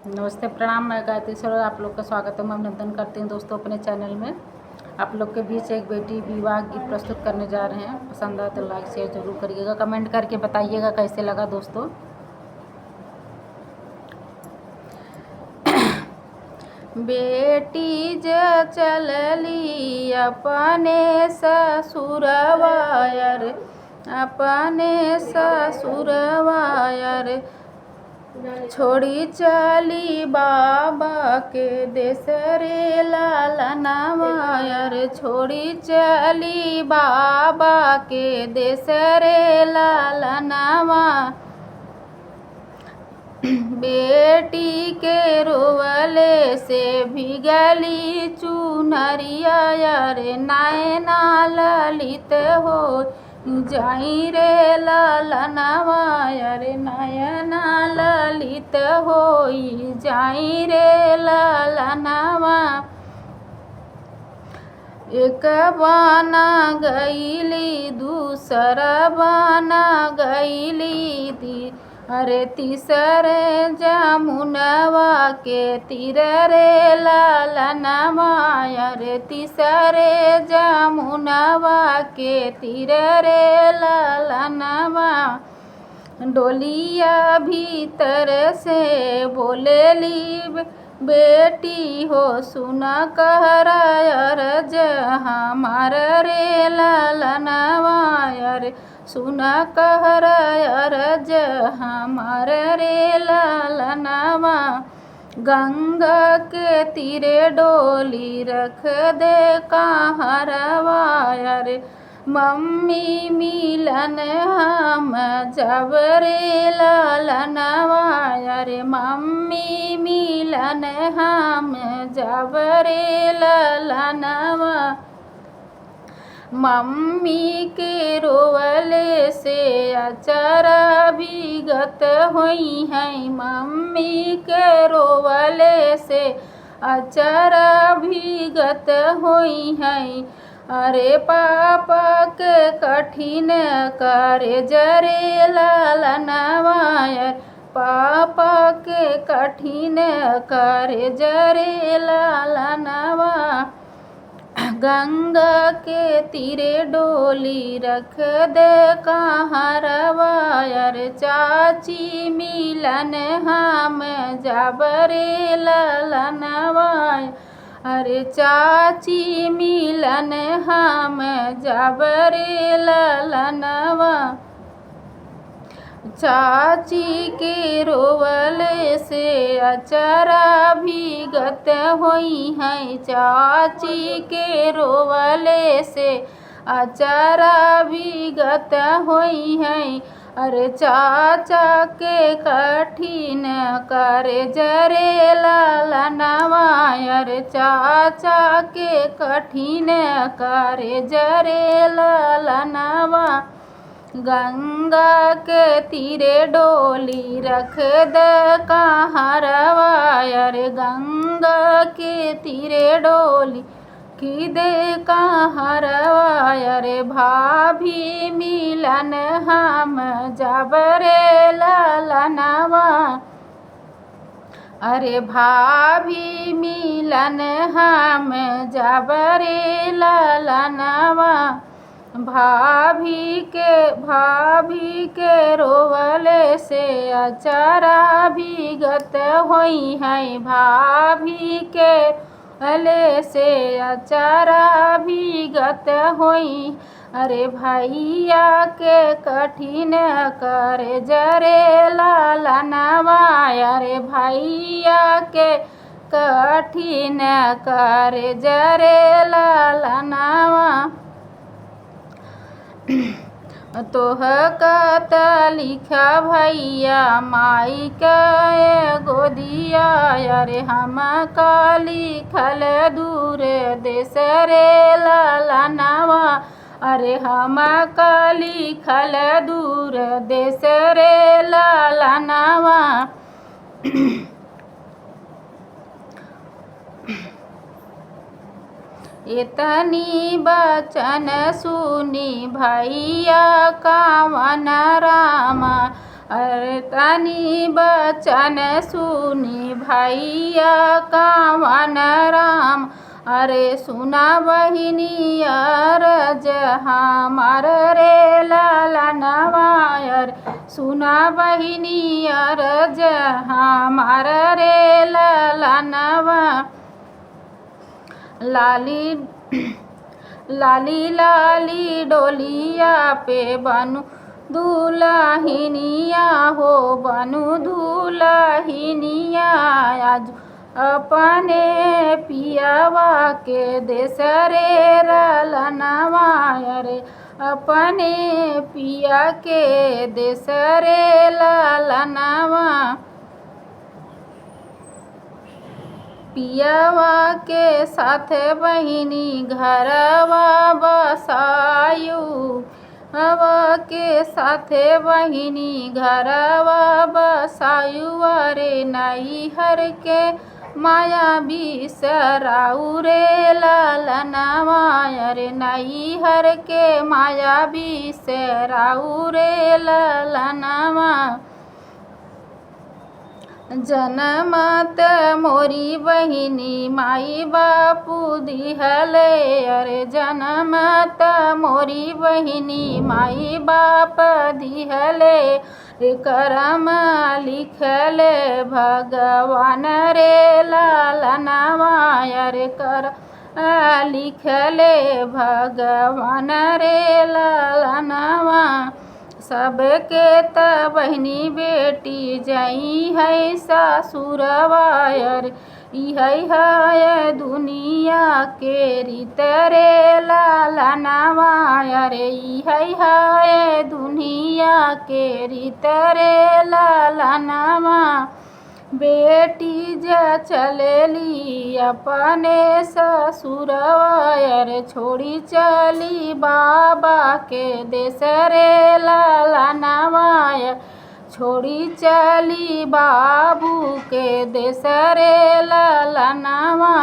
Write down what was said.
नमस्ते, प्रणाम। मैं गायत्री सर आप लोग का स्वागत है, मैं अभिनंदन करती हूँ दोस्तों अपने चैनल में। आप लोग के बीच एक बेटी विवाह गीत प्रस्तुत करने जा रहे हैं। पसंद आए तो लाइक शेयर जरूर करिएगा, कमेंट करके बताइएगा कैसे लगा दोस्तों। बेटी ज चलली अपने ससुरवा रे, अपने ससुरवा रे, छोड़ी चली बाबा के देश रे लालनवा रे, छोड़ी चली बाबा के देश रे लालनवा। बेटी के रोवले से भिगली चुनरिया रे, नैना ललित हो जाई रे लालनवा रे, नयना ललित हो जाई रे लालनवा। एक बाना गईली दूसरा बाना गईली अरे तीसरे जमुनवा के तीर रे लालनवा रे, तीसरे जमुनवा के तीर रे लालनवा। डोलिया भीतर से बोलेली बेटी हो सुना कहरा अरज हमार रे लालनवा रे, सुना कहरा अरज हमार रे लालनवा। गंगा के तीरे डोली रख दे कहरवा रे, मम्मी मिलन हम जब रे लालनवा रे, मम्मी मिलन हम जब रे लालनवा। मम्मी के रोवले से अचरा भीगत हुई है, मम्मी के रोवले से अचरा भीगत हुई है। अरे पापा के कठिन करे जरे लालनवा, पापा के कठिन करे जरे लालनवा। गंगा के तीरे डोली रख दे कहरवा रे, चाची मिलन हम जब रे लालनवा। अरे चाची मिलन हम जब रे लालनवा। चाची के रोवले से अचरा भीगत हुई है, चाची के रोवले से अचरा भीगत हुई है। अरे चाचा के कठिन करे जरे लालनवा रे, चाचा के कठिन करे जरे लालनवा। गंगा के तीरे डोली रख दे कहरवा रे, गंगा के तीरे डोली की दे कहरवा रे, भाभी मिलन हम जब रे लालनवा। अरे भाभी मिलन हम जब रे लालनवा। भाभी के रोवले से अचरा भीगत हुई है, भाभी के रोवले से अचरा भीगत हुई। अरे भैया के कठिन करे जरे लालनवा, अरे भैया के कठिन करे जरे लालनवा। तोह कत लिखा भैया माई के गोदिया रे, हम का लिखल दूर देश रे लालनवा। अरे हम का लिखल दूर देश रे लालनवा। इतनी बचन सुनी भैया कावन रामा, अरे तनी बचन सुनी भैया कावन राम, अरे सुना बहिनी अरज हमार रे ललनवा, अरे सुना बहिनी अरज हमार रे ललनवा। लाली लाली लाली डोलिया पे बनू दुल्हनिया हो, बनू दुल्हनिया आज अपने पियावा के देश रे ललनवा, अरे अपने पिया के देश रे ललनवा। पियावा के साथ बहिनी घरवा बसायु, हवा के साथ बहिनी घरवा बसायु, अरे नैहर के माया बिसराऊ रे ललनवा, अरे नैहर के माया बिसराऊ रे ललनवा। जनमत मोरी बहिनी माई बापू दिहले, अरे जनमत मोरी बहिनी माई बाप दिहले, करम लिखले भगवान रे ललनवा, अरे कर लिखले भगवान रे ललनवा। सबके त बहिनी बेटी जई है ससुरवा, अरे इहै है दुनिया के रीत रे ललनवा, अरे इहै है दुनिया के रीत रे ललनवा। बेटी जा चलेली अपने ससुरवा, अरे छोड़ी चली बाबा के देश रे ललनवा, छोड़ी चली बाबू के देश रे ललनवा।